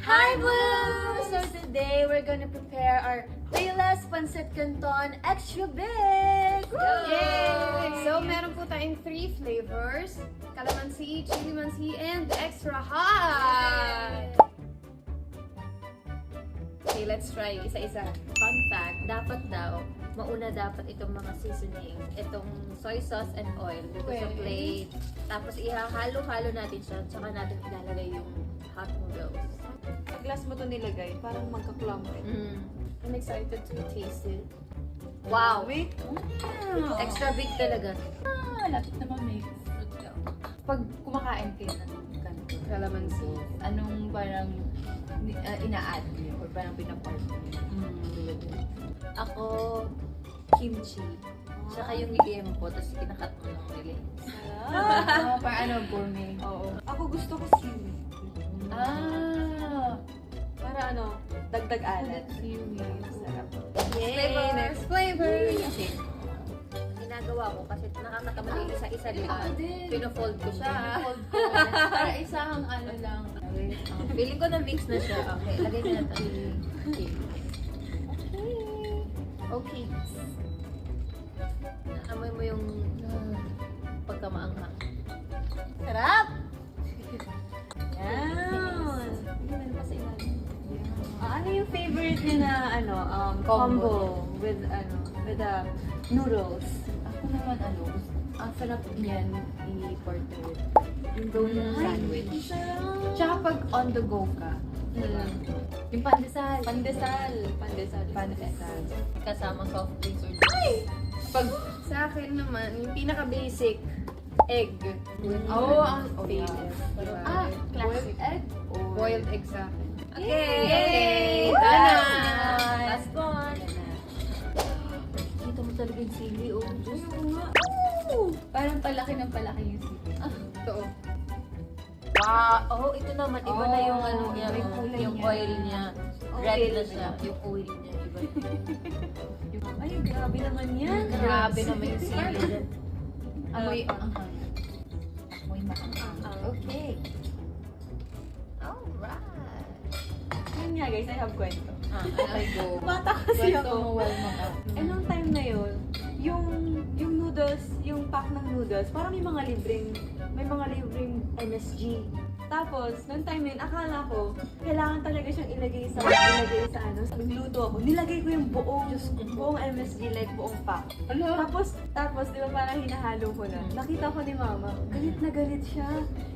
Hi, Boo! So today we're gonna prepare our Payless Pancit Canton Extra Big! Yay! So meron po tayong 3 flavors. Calamansi, chili mansi, and extra hot! Okay, let's try isa-isa. Fun fact, mauna dapat itong mga seasoning, itong soy sauce and oil dito sa plate. Tapos ihahalo-halo natin siya, tsaka natin ilalagay yung hot noodles. Pag last mo to nilagay, parang magka-clumpy. I'm excited to taste it. Wow! Extra big talaga. Lapit naman may fruit ka. Pag kumakain kayo ng ganito, Calamansi. anong parang ina-add niyo or parang pinapart niyo? Ako, kimchi. Tsaka yung liempo, tapos kinakat mo ng nilin. Parang ano, gourmet. Oo. Ako gusto ko seaweed. Para ano, dagdag alat. Seaweed. Sarap. Yay! Next flavor! Kasi, ginagawa ko kasi nakakatamad yung isa-isa din. din. Pino-fold ko siya. Para isang ano lang. Feeling ko na-mix na siya. Okay, lagay na natin. Okay. Okay. Naamoy mo yung pagkamaanghang. Sarap! Yan! Meron pa sa ilalim. Ano yung favorite niyo na combo with the noodles? Ako naman ang sarap niyan i-portrait. Yung go ng sandwich. Tsaka pag on the go ka, yung pandesal. Pandesal. Kasama soft drinks or juice. Pag sa akin naman, yung pinaka-basic, egg. Ang favorite. Diba? Classic. Boiled egg? Boiled egg sa akin. Okay! Yay! Done! Last one! Kita mo talaga yung sili, oh. Parang palaki ng palaki yung sili. Totoo. Wow! Oh, ito naman. Iba na yung ano niya. may kulay Yung niya. oil niya. Red na siya. Yung oil niya. Iba. Ay, grabe naman yan. Grabe naman yung sili dyan. Amoy anghang. Amoy maanghang. Okay. Alright! Yun nga guys, I have kwento. Ay, go. Bata kasi Kwento ako. mo, well mo ka. Nung time na yun, yung noodles, yung pack ng noodles, parang may mga libreng MSG. Tapos, nung time yun, akala ko, kailangan talaga siyang ilagay sa nagluto ako. Nilagay ko yung buong MSG, like buong pack. Tapos, di ba parang hinahalo ko na. Nakita ko ni mama, galit na galit siya.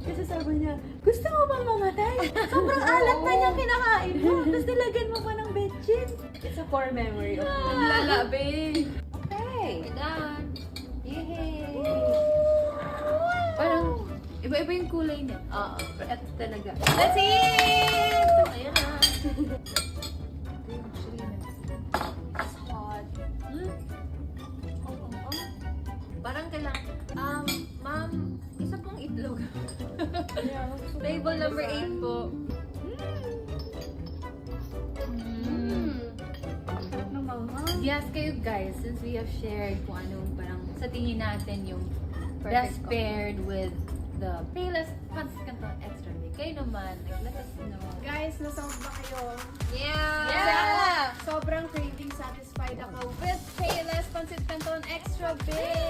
Kasi sabi niya, gusto mo bang mamatay? Sobrang alat na niyang kinakain mo. Tapos nilagyan mo pa ng betchin. It's a core memory of me. Lalabi! Okay. We're done! Yay! Parang iba-iba yung kulay niya. Oo. Ito talaga. That's it! Ayan na. Ito yung chili mansi. It's hot. Parang kailangan, ma'am, isa pong itlog. Table number 8 po. Sarap ng mga. Yes, kayo guys, since we have shared kung anong parang sa tingin natin yung Perfect best paired with the Payless Pancit Canton Extra Big. Kayo naman, let us know. Guys, nasound ba kayo? Yeah! Sobrang craving satisfied ako with Payless Pancit Canton Extra Big!